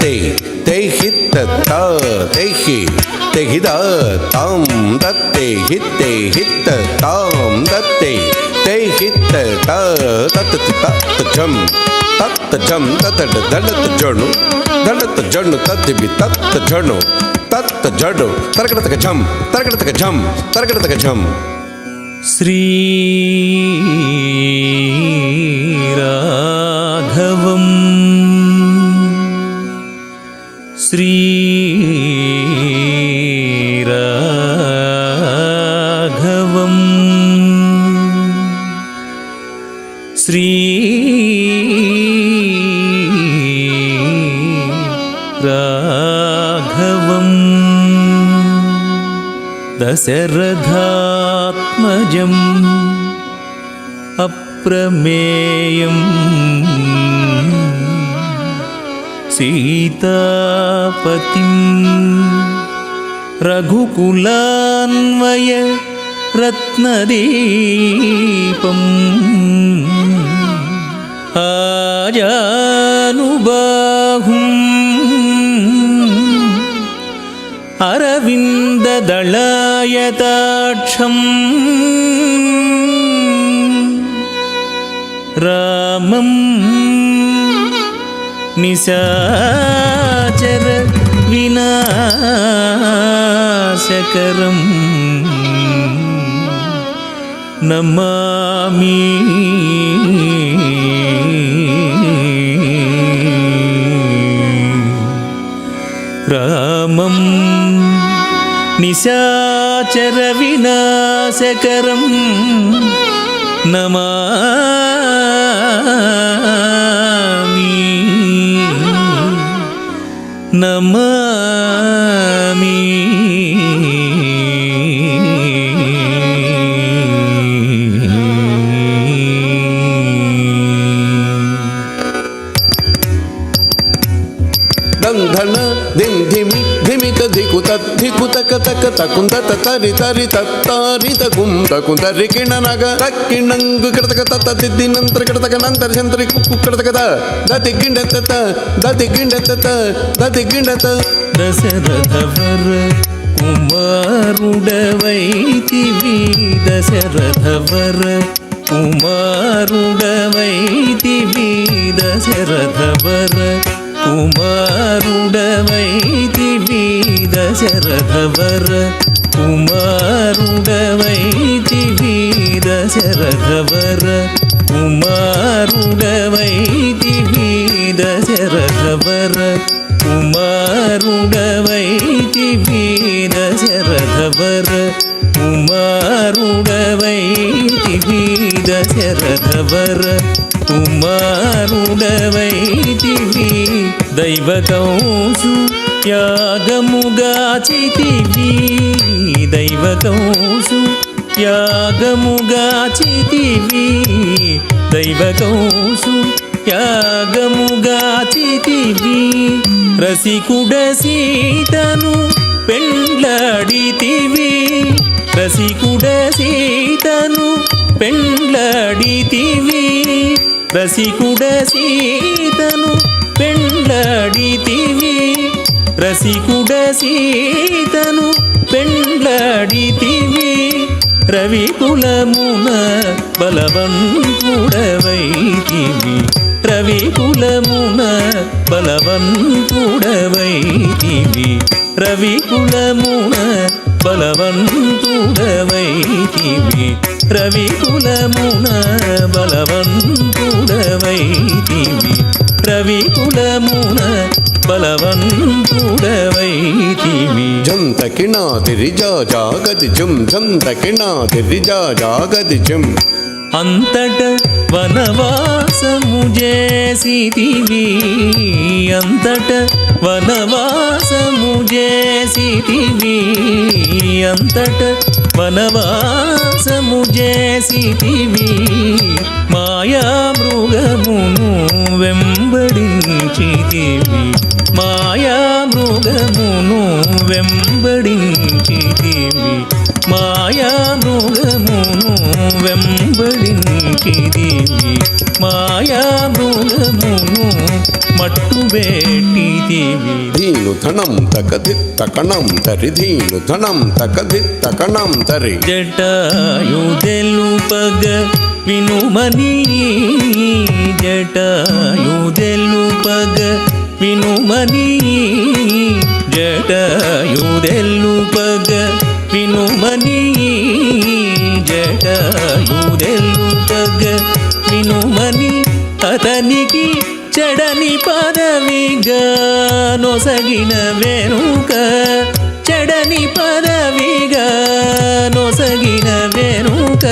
దత్తే తెహిత తెహి తెహిద తాం దత్తే హిత్తే హిత్త తాం దత్తే తెహిత తత్తం తత్తం తతడ దళత జణు తద్దిబి తత్త జణు తరకడతక ఝం తరకడతక ఝం శ్రీరాఘవం శ్రీరాఘవం శ్రీరాఘవం దశరథాత్మజం అప్రమేయం సీతాపతిం రఘుకులాన్వయ రత్నదీపం ఆజానుబాహుం అరవిందదళాయతాక్షం రామం నిశాచర వినాశకరం నమామి రామం నిశాచర వినాశకరం నమామి నమామి దంధన దింధిమి ధిమిత ధికుత ధికుతక తక తకుందత తరి తరి తత్తారి తకుందరి కిణనగ తక్కిణంగు కడతక తత దిద్దినంతర కడతక నంతర సంతరి కుక్కు కడతక దతి గిండత దశరథవర కుమారుడవైతివి దశరథవర కుమారుడవైతివి దశరథవర కుమారుడవైతివి దశరథవర కుమారుడవైతివి దశరథవర కుమారుడవైతివి దశరథవర కుమారుడవైతివి దశరథవర కుమారుడవైతివి దశరథవర కుమారుడవైతివి దైవకౌసు యాగముగాచితివి దైవకౌసు యాగముగాచితివి దైవకౌసు యాగముగాచితివి రసికుడ సీతను పెండ్లాడితివి రసికుడ సీతను పెండ్లాడితివి రసికుడ సీతను పెండ్లాడితివి రసికుడ సీతను పెండ్లాడితివి రవికులమున బలవంతుడవైతివి రవికులమున బలవంతుడవైతివి రవికులమున బలవంతుడవైతివి రవికులమున బలవంతుడవైతివి రవికులమున బలవంతుడవైతివి జం తకినాదిరి జాగది జం జం తకినాదిరి జాగది జం అంతట వనవాసము చేసితివి అంతట వనవాసము చేసితివి అంతట వనవాసము చేసితివి మాయా మృగమును వెంబడించితివి మాయా మృగమును వెంబడించితివి మాయా మృగమును వెంబడించితివి మాయా మృగమును మట్టు పెట్టితివి ధీను ధనం తకధిత్త కణం తరి ధీను ధనం తకధిత్త కణం తరి జటాయు తెలుపగ వినుమని జటాయు తెలుపగ వినుమని జటాయు తెలుపగ వినుమని జటాయు తెలుపగ వినుమని అతనికి చెడని పదవిగా నొసగిన వెనుక చెడని పదవిగా నొసగిన వెనుక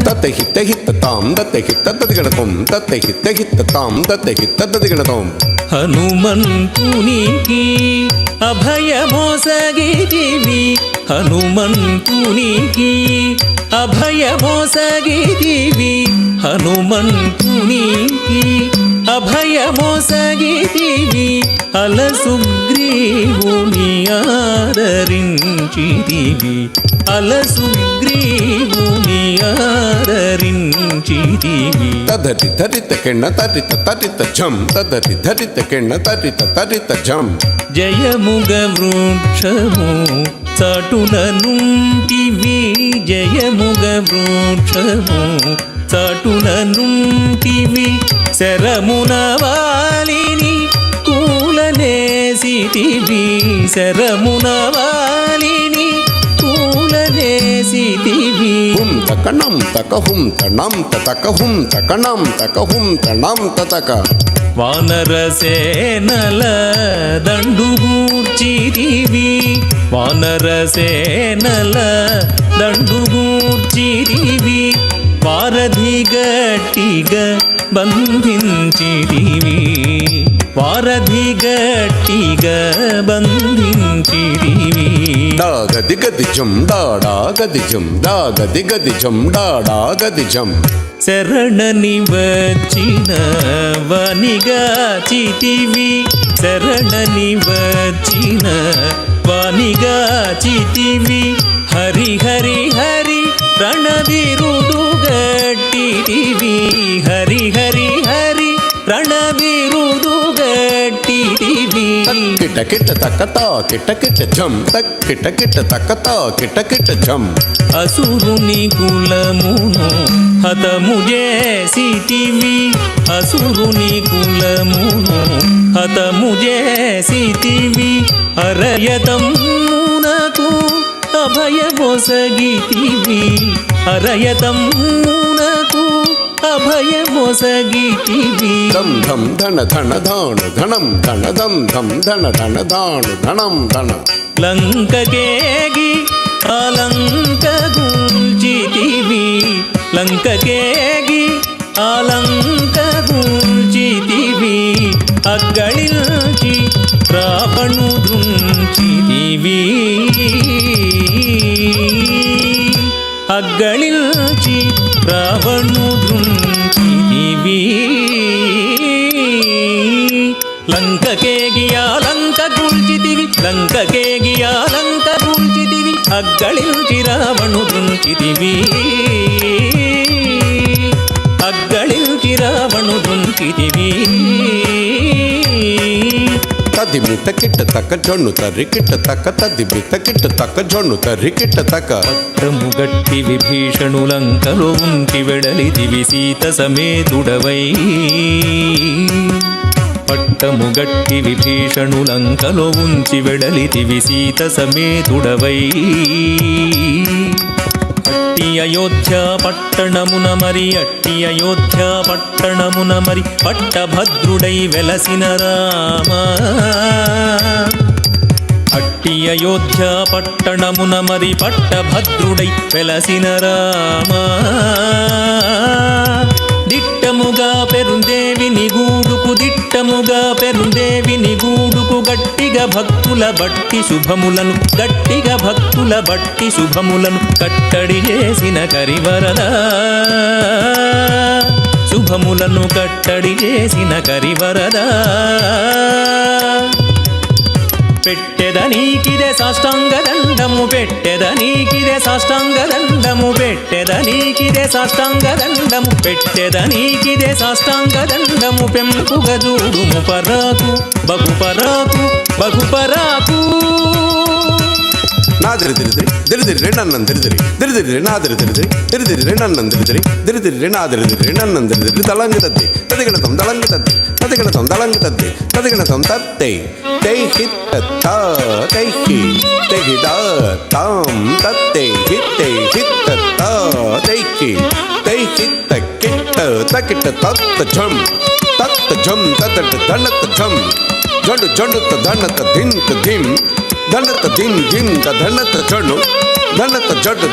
తత్తహిత్త హిత్త తాం దత్తహిత్త తదిగణతం తత్తహిత్త హిత్త తాం దత్తహిత్త తదిగణతం హనుమంతునికి అభయమోసగితివి హనుమంతునికి అభయమోసగితివి హనుమంతునికి అభయమోసగితివి అలసుగ్రీవుని ఆదరించితివి అలసుగ్రీవుని ఆదరించితివి తదరి ధరిత కెణ తరిత తరిత ఝం తదరి ధరిత కెణ తరిత తరిత ఝం జయముగ వృక్షము చాటున నుంటివి జయముగ వృక్షము చాటున నుంటివి శరమున వాలిని కూలనేసితివి శరమున వాలిని కూలనేసితివి హుం తకణం తకహుం తణం తతకహుం తకణం తకహుం తణం తతక వానరసేనల దండుగూర్చితివి వానరసేనల దండుగూర్చితివి వారధి గట్టిగా బంధించితివి వారధి గట్టిగా బంధించితివి డాగది గది ఝం డాడా గది ఝం డాగది గది ఝం డాడా గది ఝం శరణని వచ్చిన వనిగా చితివి శరణని వచ్చిన వనిగా చితివి హరి హరి హరి రణవిరుదు గట్టివి హరి హరి హరి రణవిరుదు గట్టివి కిట కిట తకతా కిట కిట ఝం తక్ కిట కిట తకతా కిట కిట ఝం అసురుని కులమును హతము చేసితివి అసురుని కులమును హతము చేసితివి అరయతమునకు అభయమొసగితివి అరయతమునకు అభయమొసగితివి ధం ధం ధన ధన ధాను ధనం ధన ధం ధం ధన ధన ధాను ధనం ధన లంకకేగి అలంక గుంచితివి లంకకేగి అలంక గుంచితివి అగ్గళిల్చి రావణు దృంచితివి అగ్గళిల్చి రావణు దృంచితివి లంకకేగి అలంక గుంచితివి లంకకేగి అలంక గుంచితివి అగ్గళిల్చి రావణు దృంచితివి అగ్గళిల్చి రావణు దృంచితివి తదిమిత కిట తక జొన్ను తరి కిట తక తదిమిత కిట తక జొన్ను తరి కిట తక పట్టము గట్టి విభీషణులంకలో ఉంటి వెడలిదివి సీత సమేతుడవై పట్టము గట్టి విభీషణులంకలో ఉంచి వెడలితివి సీత సమేతుడవై అట్టి అయోధ్య పట్టణమున మరి అట్టి అయోధ్య పట్టణమున మరి పట్టభద్రుడై వెలసిన రామ అట్టి అయోధ్య పట్టణమున మరి పట్టభద్రుడై వెలసిన రామ దిట్టముగా పెరుందేవి నిగూడుకు దిట్టముగా పెరుందేవి నిగూడుకు గట్టిగా భక్తుల బట్టి శుభములను గట్టిగా భక్తుల బట్టి శుభములను కట్టడి చేసిన కరివరదా శుభములను కట్టడి చేసిన కరివరదా పెట్టెద నీకిదే సాష్టాంగ దండము పెట్టెద నీకిదే సాష్టాంగ దండము పెట్టెద నీకిదే సాష్టాంగ దండము పెట్టెద నీకిదే సాష్టాంగ దండము పెంపుగ చూడుము పరాకు బహుపరాకు బహుపరాకు నాదిరి తిరిదిరి దిరిదిరి రెండన్నం తిరిదిరి దిరిదిరి నాదిరి తిరిదిరి దిరిదిరి రెండన్నం తిరిదిరి దిరిదిరి నాదిరి తిరిదిరి రెండన్నం తిరిదిరి తలంగి తద్ది తదిగణతం దళంగి తద్ది తదిగణతం దళంగి తద్ది తదిగణతం తత్తై తై హిత్త తై హి తై హిత తాం తత్తై హిత్తై హిత్త తై హి తై హిత్త కిట్ట తకిట్ట తత్త ఝం తత్తట దండత ఝం జడు జడుత దండత ధింత ధిం దండత ధిం ధిం దండత జడు దండత జడు